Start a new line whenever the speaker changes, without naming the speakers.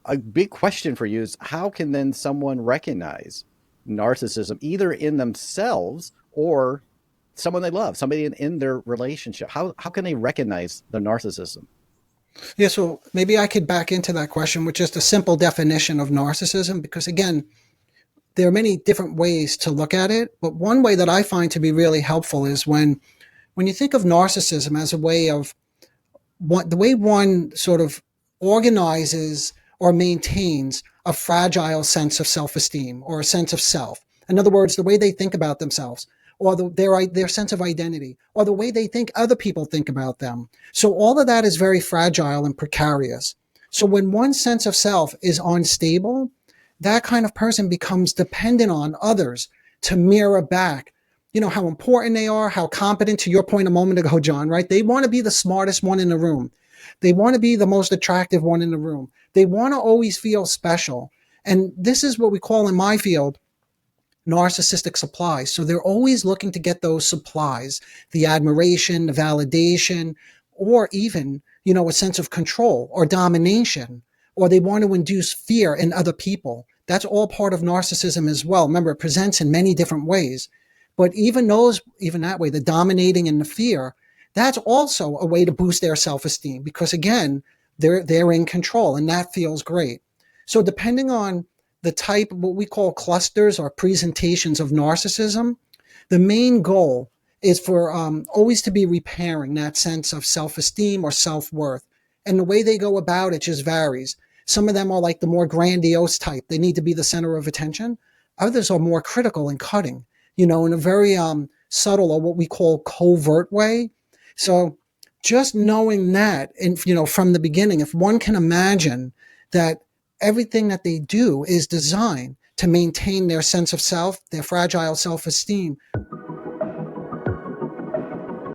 a big question for you is how can then someone recognize narcissism either in themselves or someone they love, somebody in their relationship? How can they recognize the narcissism?
Yeah, so maybe I could back into that question with just a simple definition of narcissism, because again, there are many different ways to look at it. But one way that I find to be really helpful is when you think of narcissism as a way of the way one sort of organizes or maintains a fragile sense of self-esteem or a sense of self. In other words, the way they think about themselves, or their sense of identity, or the way they think other people think about them. So all of that is very fragile and precarious. So when one sense of self is unstable, that kind of person becomes dependent on others to mirror back, how important they are, how competent, to your point a moment ago, John, right? They want to be the smartest one in the room. They want to be the most attractive one in the room. They want to always feel special. And this is what we call in my field narcissistic supplies. So they're always looking to get those supplies, the admiration, the validation, or even, a sense of control or domination, or they want to induce fear in other people. That's all part of narcissism as well. Remember, it presents in many different ways. But even that way, the dominating and the fear, that's also a way to boost their self-esteem because again, they're in control and that feels great. So depending on the type of what we call clusters or presentations of narcissism, the main goal is for always to be repairing that sense of self-esteem or self-worth. And the way they go about it just varies. Some of them are like the more grandiose type. They need to be the center of attention. Others are more critical and cutting, in a very subtle or what we call covert way. So just knowing that, and from the beginning, if one can imagine that everything that they do is designed to maintain their sense of self, their fragile self-esteem,